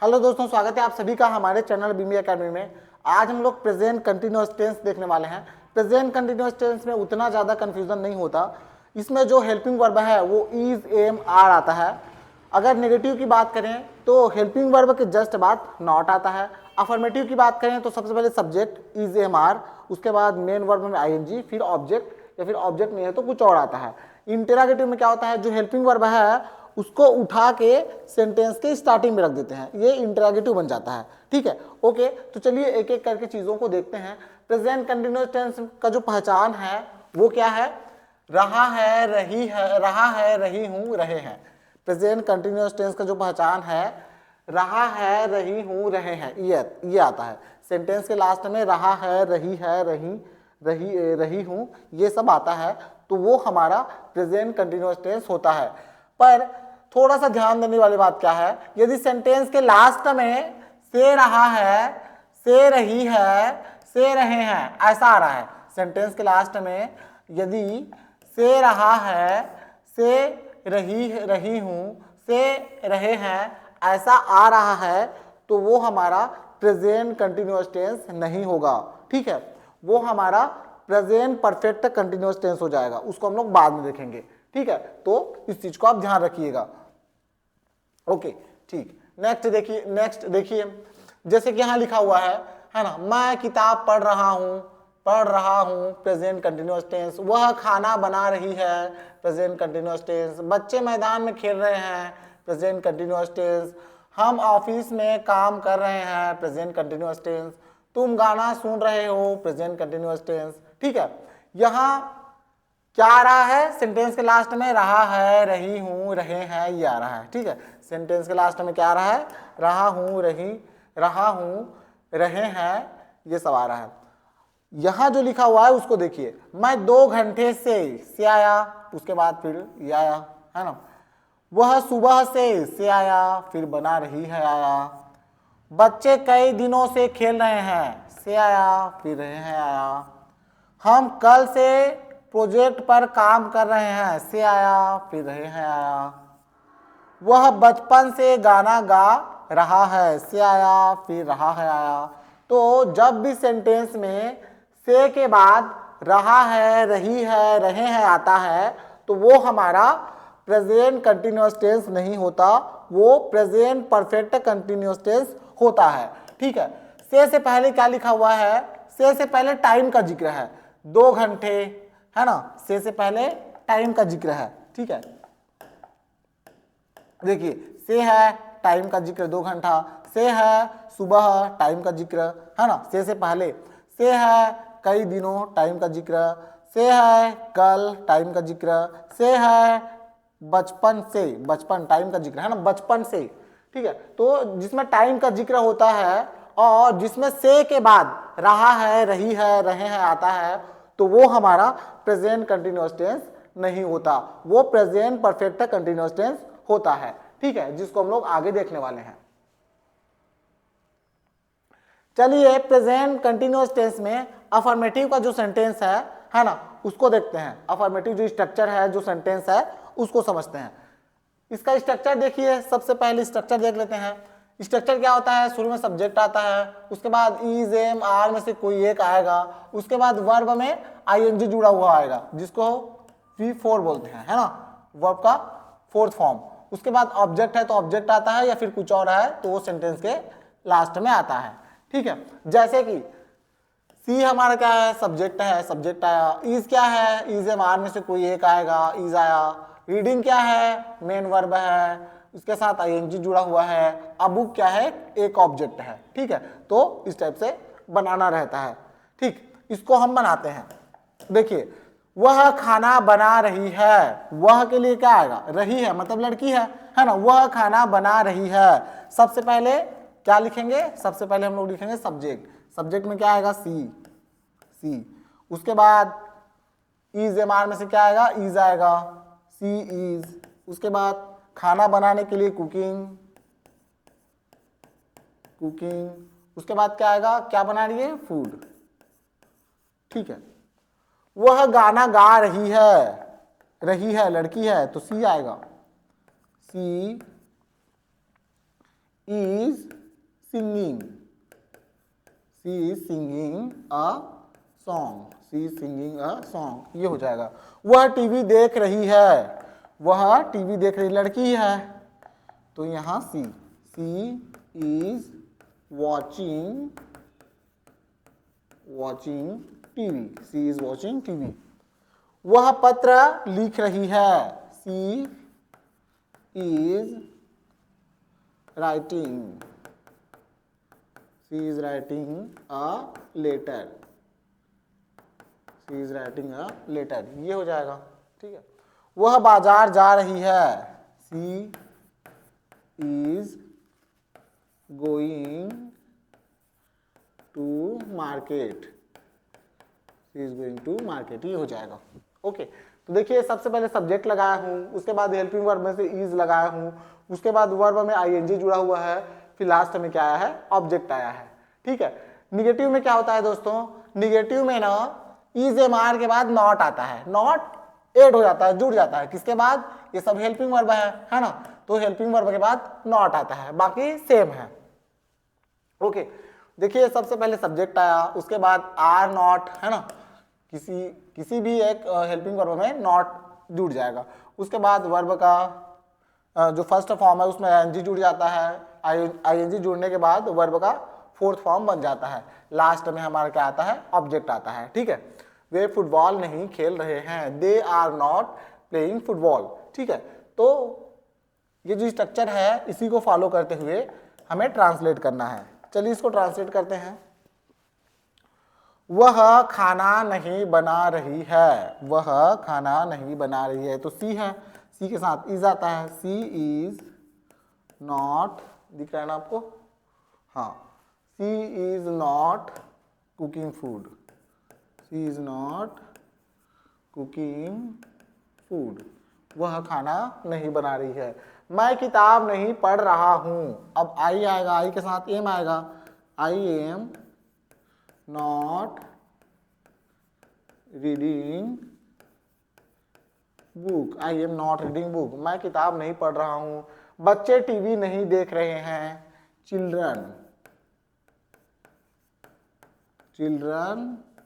Hello दोस्तों, स्वागत है आप सभी का हमारे चैनल बीमी एकेडमी में। आज हम लोग प्रेजेंट कंटिन्यूअस टेंस देखने वाले हैं। प्रेजेंट कंटिन्यूअस टेंस में उतना ज़्यादा कंफ्यूजन नहीं होता। इसमें जो हेल्पिंग वर्ब है वो इज, एम, आर आता है। अगर नेगेटिव की बात करें तो हेल्पिंग वर्ब के जस्ट बाद नॉट आता है। अफर्मेटिव की बात करें तो सबसे पहले सब्जेक्ट इज, एम, आर, उसके बाद मेन वर्ब में आईएनजी, फिर ऑब्जेक्ट या फिर ऑब्जेक्ट नहीं है तो कुछ और आता है। इंटेरोगेटिव में क्या होता है, जो हेल्पिंग वर्ब है उसको उठा के सेंटेंस के स्टार्टिंग में रख देते हैं, ये इंटरोगेटिव बन जाता है। ठीक है, ओके। तो चलिए एक एक करके चीजों को देखते हैं। प्रेजेंट कंटिन्यूअस टेंस का जो पहचान है वो क्या है? रहा है, रही है, रहा है, रही हूं, रहे हैं। प्रेजेंट कंटिन्यूअस टेंस का जो पहचान है रहा है, रही हूं, रहे हैं, ये आता है। सेंटेंस के लास्ट में रहा है, रही है, रही हूं, ये सब आता है, तो वो हमारा प्रेजेंट कंटिन्यूअस टेंस होता है। पर थोड़ा सा ध्यान देने वाली बात क्या है, यदि सेंटेंस के लास्ट में से रहा है, से रही है, से रहे हैं ऐसा आ रहा है, सेंटेंस के लास्ट में यदि से रहा है, से रही हूं, से रहे हैं ऐसा आ रहा है, तो वो हमारा प्रेजेंट कंटिन्यूअस टेंस नहीं होगा। ठीक है, वो हमारा प्रेजेंट परफेक्ट कंटिन्यूअस टेंस हो जाएगा, उसको हम लोग बाद में देखेंगे। ठीक है, तो इस चीज को आप ध्यान रखिएगा। ओके, ठीक। नेक्स्ट देखिए, जैसे कि यहां लिखा हुआ है ना, मैं किताब पढ़ रहा हूं, प्रेजेंट कंटिन्यूअस टेंस। वह खाना बना रही है, प्रेजेंट कंटिन्यूअस टेंस। बच्चे मैदान में खेल रहे हैं, प्रेजेंट कंटिन्यूअस टेंस। हम ऑफिस में काम कर रहे हैं, प्रेजेंट कंटिन्यूअस टेंस। तुम गाना सुन रहे हो, प्रेजेंट कंटिन्यूअस टेंस। ठीक है, यहां क्या आ रहा है, सेंटेंस के लास्ट में रहा है, रही हूं, रहे हैं, ये आ रहा है। ठीक है, सेंटेंस के लास्ट में क्या आ रहा है, रहा हूं, रहे हैं, ये सब आ रहा है। यहां जो लिखा हुआ है उसको देखिए, मैं 2 घंटे से आया, उसके बाद फिर ये आया, है ना। वह सुबह से आया, फिर बना रही है आया। बच्चे कई दिनों से खेल रहे हैं, से आया, फिर रहे हैं आया। हम कल से प्रोजेक्ट पर काम कर रहे हैं, से आया, फिर रहे हैं आया। वह बचपन से गाना गा रहा है, से आया, फिर रहा है आया। तो जब भी सेंटेंस में से के बाद रहा है, रही है, रहे हैं आता है, तो वो हमारा प्रेजेंट कंटिन्यूअस टेंस नहीं होता, वो प्रेजेंट परफेक्ट कंटिन्यूअस टेंस होता है। ठीक है, से पहले क्या लिखा हुआ है, से पहले टाइम का जिक्र है, 2 घंटे, है ना, से पहले टाइम का जिक्र है। ठीक है, देखिए, से है टाइम का जिक्र 2 घंटा, से है सुबह टाइम का जिक्र, है ना, से पहले। से है कई दिनों टाइम का जिक्र, से है कल टाइम का जिक्र, से है बचपन टाइम का जिक्र, है ना, बचपन से। ठीक है, तो जिसमें टाइम का जिक्र होता है और जिसमें से के बाद रहा है, रही है, रहे हैं आता है, तो वो हमारा प्रेजेंट कंटिन्यूअस टेंस नहीं होता, वो प्रेजेंट परफेक्ट कंटिन्यूअस टेंस होता है। ठीक है, जिसको हम लोग आगे देखने वाले हैं। चलिए प्रेजेंट कंटिन्यूअस टेंस में अफर्मेटिव का जो सेंटेंस है ना, उसको देखते हैं। अफर्मेटिव जो स्ट्रक्चर है, जो सेंटेंस है, उसको समझते हैं। इसका स्ट्रक्चर देखिए, सबसे पहले स्ट्रक्चर देख लेते हैं। स्ट्रक्चर क्या होता है, शुरू में सब्जेक्ट आता है, उसके बाद इज, एम, आर में से कोई एक आएगा, उसके बाद वर्ब में आईएनजी जुड़ा हुआ आएगा, जिसको V4 बोलते हैं, है ना, वर्ब का 4th फॉर्म। उसके बाद ऑब्जेक्ट है तो ऑब्जेक्ट आता है, या फिर कुछ और है तो वो सेंटेंस के लास्ट में आता है। ठीक है, जैसे कि सी हमारा क्या है, सब्जेक्ट है, सब्जेक्ट आया। इज क्या है, इज, एम, आर में से कोई एक आएगा, इज आया। रीडिंग क्या है, मेन वर्ब है, उसके साथ आईएनजी जुड़ा हुआ है। अब बुक क्या है, एक ऑब्जेक्ट है। ठीक है, तो इस टाइप से बनाना रहता है। ठीक, इसको हम बनाते हैं। देखिए, वह खाना बना रही है, वह के लिए क्या आएगा, रही है, मतलब लड़की है ना, वह खाना बना रही है। सबसे पहले क्या लिखेंगे, सबसे पहले हम लोग लिखेंगे सब्जेक्ट। सब्जेक्ट में क्या आएगा, सी। उसके बाद इज, एम, आर में से क्या आएगा, इज आएगा, सी इज। उसके बाद खाना बनाने के लिए कुकिंग। उसके बाद क्या आएगा, क्या बना रही है, फूड। ठीक है, वह गाना गा रही है, लड़की है, तो सी आएगा, she is singing, she is singing a song, she is singing a song, ये हो जाएगा। वह टीवी देख रही है, वह टीवी देख रही लड़की है, तो यहां she is watching TV, she is watching TV. वह पत्र लिख रही है, she is writing, she is writing a letter, she is writing a letter, ये हो जाएगा। ठीक है। वह बाजार जा रही है, she is going to market, she is going to market, ये हो जाएगा। ओके। तो देखिए सबसे पहले सब्जेक्ट लगाया हूं, उसके बाद हेल्पिंग वर्ब में से इज लगाया हूं, उसके बाद वर्ब में आईएनजी जुड़ा हुआ है, फिर लास्ट में क्या आया है, ऑब्जेक्ट आया है। ठीक है। निगेटिव में क्या होता है दोस्तों, निगेटिव में ना इज एम आर के बाद नॉट आता है, नॉट एड हो जाता है, जुड़ जाता है, किसके बाद, ये सब हेल्पिंग वर्ब है ना, तो हेल्पिंग वर्ब के बाद नॉट आता है, बाकी सेम है। ओके। देखिए सबसे पहले सब्जेक्ट आया, उसके बाद आर नॉट, है ना, किसी भी एक हेल्पिंग वर्ब में नॉट जुड़ जाएगा। उसके बाद वर्ब का जो फर्स्ट फॉर्म है उसमें आईएनजी जुड़ जाता है, आईएनजी जुड़ने के बाद वर्ब का फोर्थ फॉर्म बन जाता है, लास्ट में हमारा क्या आता है, ऑब्जेक्ट आता है। ठीक है। वे फुटबॉल नहीं खेल रहे हैं, they are not playing football. ठीक है। तो ये जो स्ट्रक्चर है इसी को फॉलो करते हुए हमें ट्रांसलेट करना है। चलिए इसको ट्रांसलेट करते हैं। वह खाना नहीं बना रही है, वह खाना नहीं बना रही है, तो सी है, सी के साथ इज आता है, सी इज नॉट, दिख रहा है ना आपको, हाँ, she is not cooking food, she is not cooking food, वह खाना नहीं बना रही है। मैं किताब नहीं पढ़ रहा हूं, अब आई आएगा, आई के साथ एम आएगा, I am not reading book, I am not reading book, मैं किताब नहीं पढ़ रहा हूं। बच्चे टीवी नहीं देख रहे हैं, children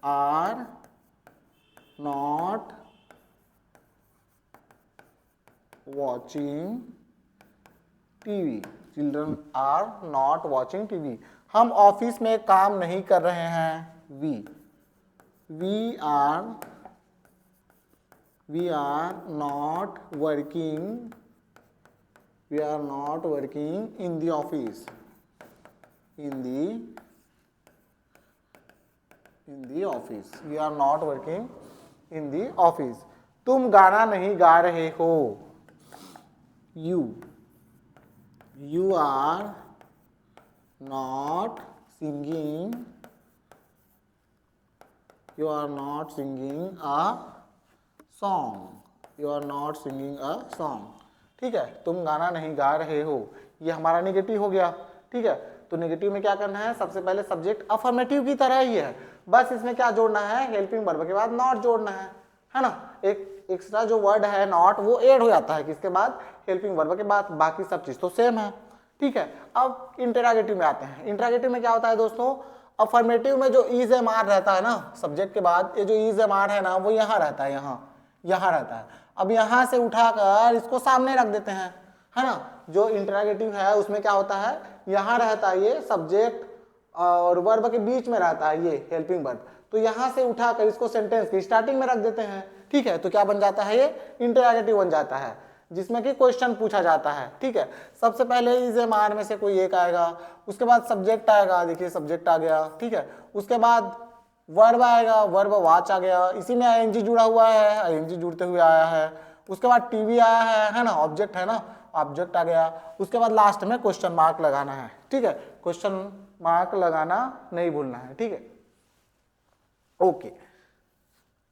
are not watching TV, children are not watching TV. हम ऑफिस में काम नहीं कर रहे हैं, we are not working in the office, we are not working in the office. तुम गाना नहीं गा रहे हो, you are not singing a song, ठीक है। तुम गाना नहीं गा रहे हो, ये हमारा नेगेटिव हो गया। ठीक है। तो नेगेटिव में क्या करना है, सबसे पहले सब्जेक्ट अफर्मेटिव की तरह ही है, बस इसमें क्या जोड़ना है, हेल्पिंग वर्ब के बाद नॉट जोड़ना है ना, एक एक्स्ट्रा जो वर्ड है नॉट वो ऐड हो जाता है किसके बाद, हेल्पिंग वर्ब के बाद, बाकी सब चीज तो सेम है। ठीक है। अब इंटरोगेटिव में आते हैं। इंटरोगेटिव में क्या होता है दोस्तों, अफर्मेटिव में जो इज एम आर रहता है ना सब्जेक्ट के बाद, ये जो इज एम आर है ना वो यहाँ रहता है, यहाँ रहता है। अब यहाँ से उठाकर इसको सामने रख देते हैं, है ना। जो इंटरोगेटिव है उसमें क्या होता है, यहाँ रहता है ये सब्जेक्ट और वर्ब के बीच में रहता है ये हेल्पिंग वर्ब, तो यहाँ से उठाकर इसको सेंटेंस की स्टार्टिंग में रख देते हैं। ठीक है। तो क्या बन जाता है, ये इंटरोगेटिव बन जाता है, जिसमें कि क्वेश्चन पूछा जाता है। ठीक है। सबसे पहले इज एम आर में से कोई एक आएगा, उसके बाद सब्जेक्ट आएगा, देखिए सब्जेक्ट आ गया। ठीक है। उसके बाद वर्ब आएगा, वर्ब वाच आ गया, इसी में आईएनजी जुड़ा हुआ है, आईएनजी जुड़ते हुए आया है। उसके बाद टीवी आया है ना, ऑब्जेक्ट है ना, ऑब्जेक्ट आ गया। उसके बाद लास्ट में क्वेश्चन मार्क लगाना है। ठीक है। क्वेश्चन मार्क लगाना नहीं भूलना है। ठीक है। ओके।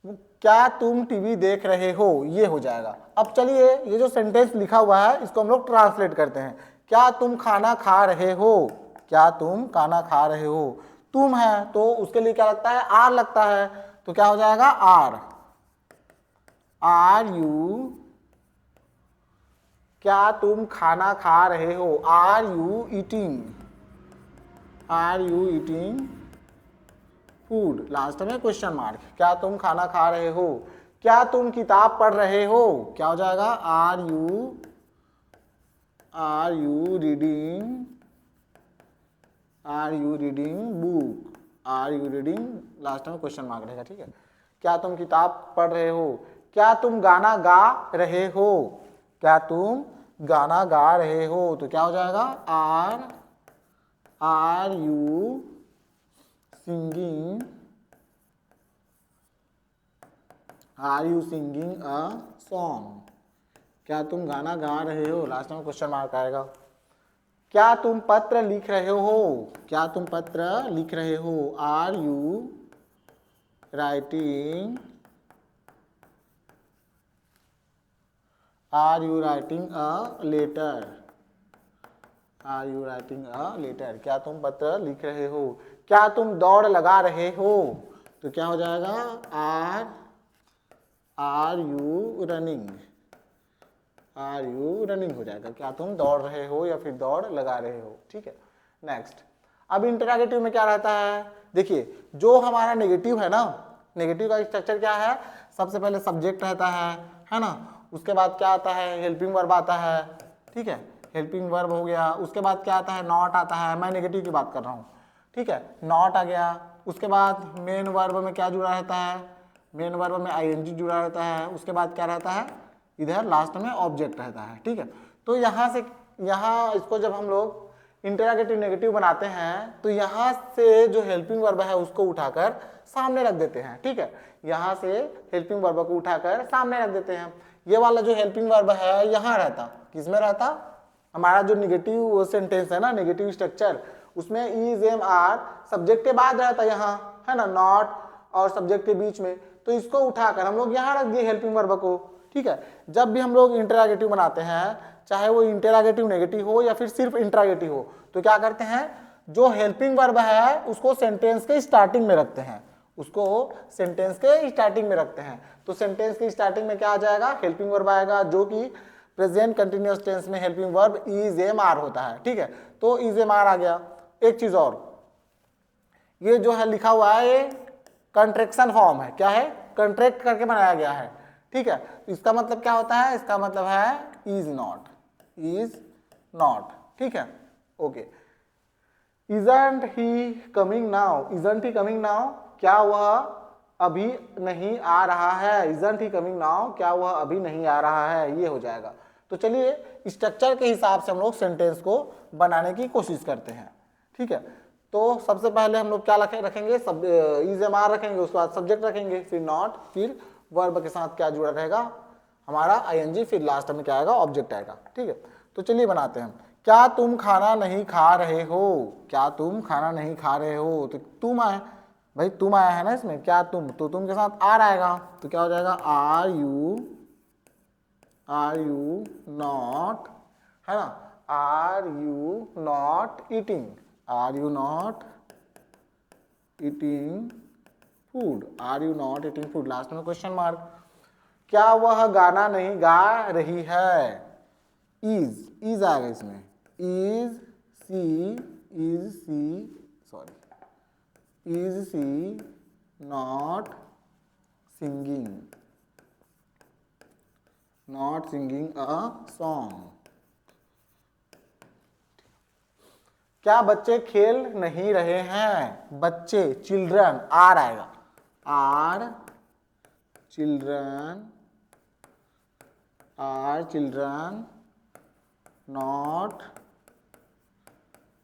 क्या तुम टीवी देख रहे हो, ये हो जाएगा। अब चलिए ये जो सेंटेंस लिखा हुआ है इसको हम लोग ट्रांसलेट करते हैं। क्या तुम खाना खा रहे हो, क्या तुम खाना खा रहे हो, तुम है तो उसके लिए क्या लगता है, आर लगता है, तो क्या हो जाएगा, आर यू क्या तुम खाना खा रहे हो? Are you eating? Are you eating food? Last में क्वेश्चन मार्क। क्या तुम खाना खा रहे हो? क्या तुम किताब पढ़ रहे हो? क्या हो जाएगा? Are you reading? Are you reading book? Are you reading? Last में क्वेश्चन मार्क रहेगा, ठीक है। क्या तुम किताब पढ़ रहे हो? क्या तुम गाना गा रहे हो? क्या तुम गाना गा रहे हो? तो क्या हो जाएगा? Are you singing? Are you singing a song? क्या तुम गाना गा रहे हो? लास्ट में क्वेश्चन मार्क आएगा। क्या तुम पत्र लिख रहे हो? क्या तुम पत्र लिख रहे हो? Are you writing? Are you writing a letter? Are you writing a letter? क्या तुम पत्र लिख रहे हो? क्या तुम दौड़ लगा रहे हो? तो क्या हो जाएगा? Are you running? Are you running हो जाएगा। क्या तुम दौड़ रहे हो या फिर दौड़ लगा रहे हो, ठीक है। नेक्स्ट, अब इंटरोगेटिव में क्या रहता है? देखिए, जो हमारा नेगेटिव है ना, नेगेटिव का स्ट्रक्चर क्या है? सबसे पहले सब्जेक्ट रहता है ना। उसके बाद क्या आता है? हेल्पिंग वर्ब आता है, ठीक है। हेल्पिंग वर्ब हो गया। उसके बाद क्या आता है? नॉट आता है। मैं नेगेटिव की बात कर रहा हूँ, ठीक है। नॉट आ गया। उसके बाद मेन वर्ब में क्या जुड़ा रहता है? मेन वर्ब में आईएनजी जुड़ा रहता है। उसके बाद क्या रहता है? इधर लास्ट में ऑब्जेक्ट रहता है, ठीक है। तो यहाँ इसको जब हम लोग इंटरोगेटिव नेगेटिव बनाते हैं तो यहाँ से जो हेल्पिंग वर्ब है उसको उठाकर सामने रख देते हैं, ठीक है। यहाँ से हेल्पिंग वर्ब को उठाकर सामने रख देते हैं। ये वाला जो हेल्पिंग वर्ब है यहाँ रहता, किसमें रहता? हमारा जो नेगेटिव सेंटेंस है ना, नेगेटिव स्ट्रक्चर, उसमें इज एम आर सब्जेक्ट के बाद रहता यहाँ, है ना, नॉट और सब्जेक्ट के बीच में। तो इसको उठाकर हम लोग यहाँ रख दिए हेल्पिंग वर्ब को, ठीक है। जब भी हम लोग इंटरोगेटिव बनाते हैं, चाहे वो इंटरोगेटिव नेगेटिव हो या फिर सिर्फ इंटरोगेटिव हो, तो क्या करते हैं? जो हेल्पिंग वर्ब है उसको सेंटेंस के स्टार्टिंग में रखते हैं, उसको सेंटेंस के स्टार्टिंग में रखते हैं। तो सेंटेंस की स्टार्टिंग में क्या आ जाएगा? हेल्पिंग वर्ब आएगा, जो कि प्रेजेंट कंटिन्यूअस टेंस में helping verb is am are होता है, ठीक है। तो इज एम आर आ गया। एक चीज और, ये जो है लिखा हुआ है, ये कंट्रैक्शन फॉर्म है। क्या है? कंट्रैक्ट करके बनाया गया है, ठीक है। इसका मतलब क्या होता है? इसका मतलब है इज नॉट, इज नॉट, ठीक है। Okay. Isn't he coming now? Isn't he coming now? क्या वह अभी नहीं आ रहा है? Isn't he coming now? क्या वह अभी नहीं आ रहा है? ये हो जाएगा। तो चलिए स्ट्रक्चर के हिसाब से हम लोग सेंटेंस को बनाने की कोशिश करते हैं, ठीक है। तो सबसे पहले हम लोग क्या रखेंगे? सब इज एम आर रखेंगे, उसके बाद सब्जेक्ट रखेंगे, फिर नॉट, फिर वर्ब के साथ क्या जुड़ा रहेगा? हमारा आईएनजी, फिर लास्ट में क्या आएगा? ऑब्जेक्ट आएगा, ठीक है। तो चलिए बनाते हैं। क्या तुम खाना नहीं खा रहे हो? क्या तुम खाना नहीं खा रहे हो? तो तुम आए भाई, तुम आया है ना इसमें। क्या तुम? तो तुम के साथ आर आएगा, तो क्या हो जाएगा? आर यू नॉट, है ना, are you not eating? Are you not eating food? Are you not eating food? Last में क्वेश्चन मार्क। क्या वह गाना नहीं गा रही है? इज आएगा इसमें। Is she not singing a song? क्या बच्चे खेल नहीं रहे हैं? बच्चे, चिल्ड्रन, आर आएगा। Are children not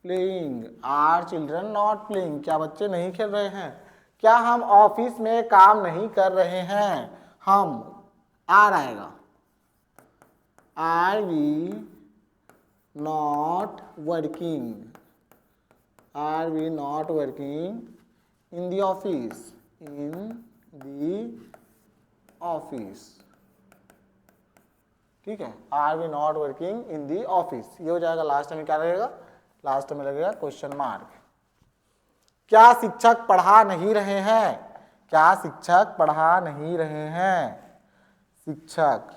playing? Are children not playing? क्या बच्चे नहीं खेल रहे हैं? क्या हम ऑफिस में काम नहीं कर रहे हैं? हम, आर आएगा। Are we not working? Are we not working in the office? ठीक है। Are we not working in the office, ये हो जाएगा। लास्ट में क्या लगेगा? लास्ट में लगेगा क्वेश्चन मार्क। क्या शिक्षक पढ़ा नहीं रहे हैं? क्या शिक्षक पढ़ा नहीं रहे हैं? शिक्षक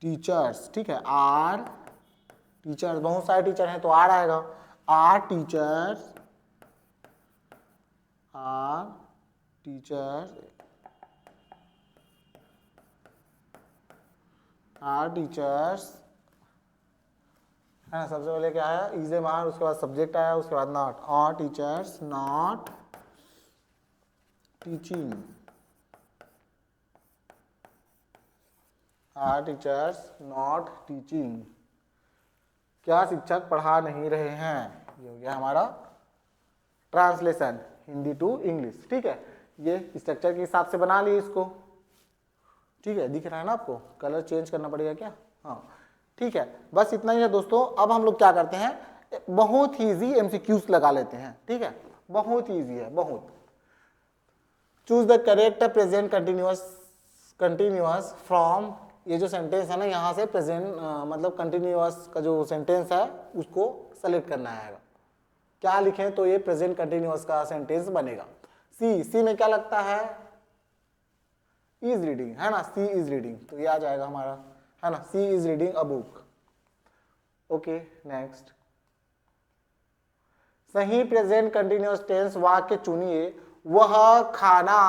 टीचर्स, ठीक है, आर टीचर्स, बहुत सारे टीचर हैं तो आर आएगा, are teachers, are teachers, are teachers, है ना। सबसे पहले क्या आया, इज एम आर, उसके बाद सब्जेक्ट आया, उसके बाद not, are teachers not teaching, are teachers not teaching, क्या शिक्षक पढ़ा नहीं रहे हैं। ये हो गया हमारा ट्रांसलेशन हिंदी टू इंग्लिश, ठीक है। ये स्ट्रक्चर के हिसाब से बना लिए इसको, ठीक है, दिख रहा है ना आपको, कलर चेंज करना पड़ेगा क्या, हाँ ठीक है। बस इतना ही है दोस्तों। अब हम लोग क्या करते हैं, बहुत ही ईजी एमसीक्यूज लगा लेते हैं, ठीक है, बहुत ईजी है, बहुत। Choose the correct present continuous from, ये जो सेंटेंस है ना, यहाँ से प्रेजेंट मतलब कंटिन्यूअस का जो सेंटेंस है उसको सेलेक्ट करना है। क्या लिखें तो ये प्रेजेंट कंटिन्यूअस का सेंटेंस बनेगा। सी में क्या लगता है, इज रीडिंग, है ना, सी इज रीडिंग, तो ये आ जाएगा हमारा, है ना, she is reading a book. Okay next, सही प्रेजेंट कंटिन्यूअस टेंस वाक्य चुनिए। वह खाना,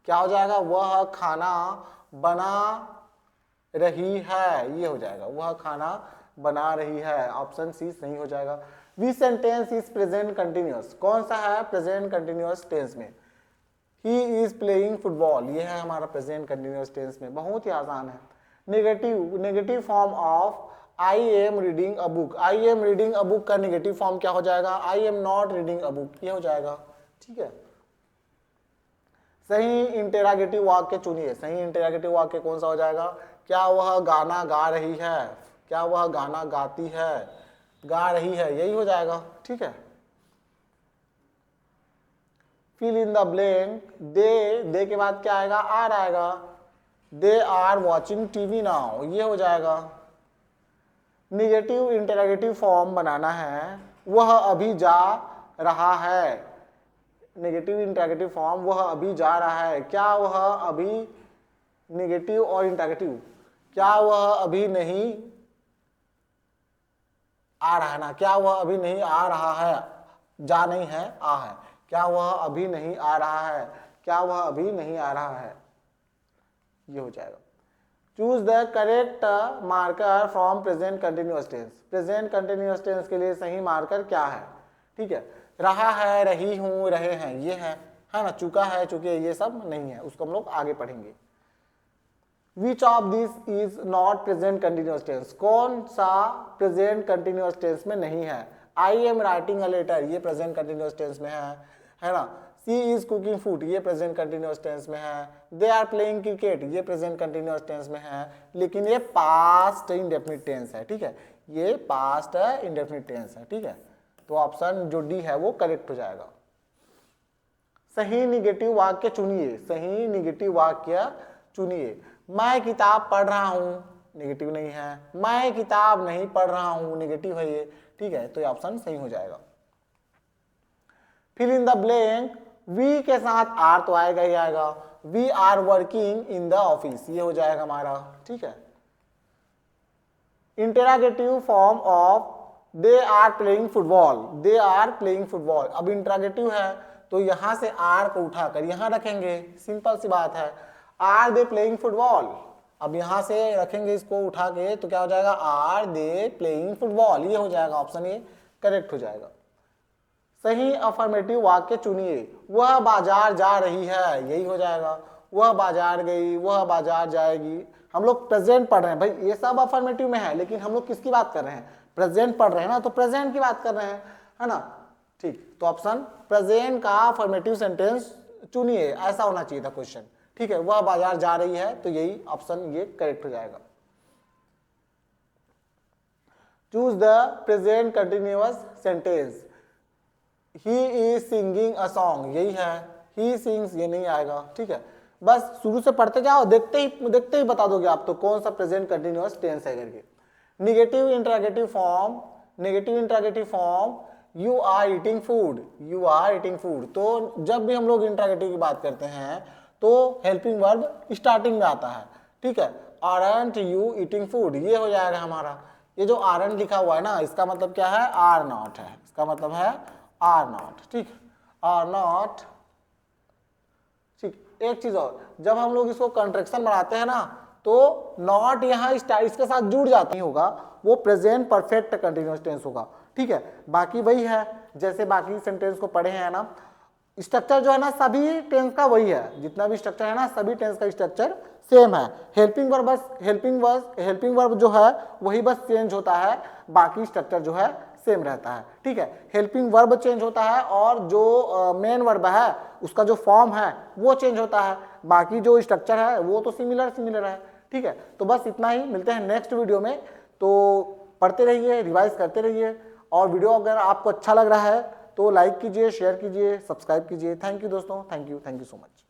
क्या हो जाएगा, वह खाना बना रही है, ये हो जाएगा, वह खाना बना रही है, ऑप्शन सी सही हो जाएगा। विच सेंटेंस इज प्रेजेंट कंटिन्यूअस, कौन सा है प्रेजेंट कंटिन्यूअस टेंस में, ही इज प्लेइंग फुटबॉल, ये है हमारा प्रेजेंट कंटिन्यूअस टेंस में, बहुत ही आसान है। Negative form of I am reading a book, I am reading a book का नेगेटिव फॉर्म क्या हो जाएगा, I am not reading a book, ये हो जाएगा, ठीक है। सही इंटेरोगेटिव वाक्य चुनिए, सही इंटेरोगेटिव वाक्य कौन सा हो जाएगा, क्या वह गाना गा रही है, क्या वह गाना गाती है, गा रही है, यही हो जाएगा, ठीक है। Fill in the blank, they के बाद क्या आएगा, आर आएगा, they are watching TV now, ये हो जाएगा। निगेटिव इंटेरोगेटिव फॉर्म बनाना है, वह अभी जा रहा है, नेगेटिव इंटेरोगेटिव फॉर्म, वह अभी जा रहा है, क्या वह अभी, नेगेटिव और इंटेरोगेटिव, क्या वह अभी नहीं आ रहा है ना, क्या वह अभी नहीं आ रहा है, जा नहीं है, आ है, क्या वह अभी नहीं आ रहा है, क्या वह अभी नहीं आ रहा है, ये हो जाएगा। Choose the correct marker from present continuous tense, present continuous tense के लिए सही मार्कर क्या है, ठीक है। रहा है, रही हूं, रहे हैं, ये है ना, चुका है, चुके, ये सब नहीं है, उसको हम लोग आगे पढ़ेंगे। Which of these is not present continuous tense, कौन सा प्रेजेंट कंटिन्यूअस टेंस में नहीं है। I am writing a letter, ये प्रेजेंट कंटिन्यूअस टेंस में है ना। सी इज कुकिंग फूड, ये प्रेजेंट कंटिन्यूअस टेंस में है। दे आर प्लेइंग क्रिकेट, ये प्रेजेंट कंटिन्यूअस टेंस में है, लेकिन ये पास्ट इंडेफिनिट टेंस है, ठीक है, ये पास्ट इंडेफिनिट टेंस है, ठीक है। तो ऑप्शन जो डी है वो करेक्ट हो जाएगा। सही निगेटिव वाक्य चुनिए, सही निगेटिव वाक्य चुनिए। मैं किताब पढ़ रहा हूं, नेगेटिव नहीं है, मैं किताब नहीं पढ़ रहा हूं, नेगेटिव है ये, ठीक है, तो ये ऑप्शन सही हो जाएगा। Fill in the blank, we के साथ आर तो आएगा ही आएगा, we are working in the office, ये हो जाएगा हमारा, ठीक है। Interrogative form of they are playing football, they are playing football, अब इंटेरोगेटिव है तो यहां से आर को उठाकर यहां रखेंगे, सिंपल सी बात है, आर दे प्लेइंग फुटबॉल, अब यहां से रखेंगे इसको उठा के तो क्या हो जाएगा, आर दे प्लेइंग फुटबॉल, ये हो जाएगा, ऑप्शन ए करेक्ट हो जाएगा। सही अफर्मेटिव वाक्य चुनिए। वह बाजार जा रही है, यही हो जाएगा, वह बाजार गई, वह बाजार जाएगी। हम लोग प्रेजेंट पढ़ रहे हैं भाई, ये सब अफर्मेटिव में है, लेकिन हम लोग किसकी बात कर रहे हैं, प्रेजेंट पढ़ रहे हैं ना, तो प्रेजेंट की बात कर रहे हैं, है ना, ठीक। तो ऑप्शन प्रेजेंट का अफर्मेटिव सेंटेंस चुनिए, ऐसा होना चाहिए था क्वेश्चन, ठीक है। वह बाजार जा रही है, तो यही ऑप्शन ये करेक्ट हो जाएगा। Choose the present continuous sentence, he is singing a song, यही है, ही सिंग्स, ये नहीं आएगा, ठीक है। बस शुरू से पढ़ते जाओ, देखते ही बता दोगे आप तो कौन सा प्रेजेंट कंटिन्यूअस टेंस है करके। Negative interrogative form, negative interrogative form, you are eating food, you are eating food, तो जब भी हम लोग इंटरोगेटिव की बात करते हैं तो हेल्पिंग वर्ब स्टार्टिंग में आता है, ठीक है। आरंट यू ईटिंग फूड, ये हो जाएगा हमारा। ये जो आरंट लिखा हुआ है ना, इसका मतलब क्या है, आर नॉट है, इसका मतलब है आर नॉट, ठीक, आर नॉट, ठीक। एक चीज और, जब हम लोग इसको कंट्रैक्शन बनाते हैं ना, तो नॉट यहाँ इसके साथ जुड़ जाता नहीं होगा, वो प्रेजेंट परफेक्ट कंटिन्यूअस टेंस होगा, ठीक है। बाकी वही है जैसे बाकी सेंटेंस को पढ़े हैं ना, स्ट्रक्चर जो है ना सभी टेंस का वही है, जितना भी स्ट्रक्चर है ना सभी टेंस का स्ट्रक्चर सेम है। हेल्पिंग वर्ब बस हेल्पिंग वर्ब जो है वही बस चेंज होता है, बाकी स्ट्रक्चर जो है सेम रहता है, ठीक है। हेल्पिंग वर्ब चेंज होता है और जो मेन वर्ब है उसका जो फॉर्म है वो चेंज होता है, बाकी जो स्ट्रक्चर है वो तो सिमिलर है, ठीक है। तो बस इतना ही, मिलते हैं नेक्स्ट वीडियो में। तो पढ़ते रहिए, रिवाइज करते रहिए, और वीडियो अगर आपको अच्छा लग रहा है तो लाइक कीजिए, शेयर कीजिए, सब्सक्राइब कीजिए। थैंक यू दोस्तों, थैंक यू सो मच।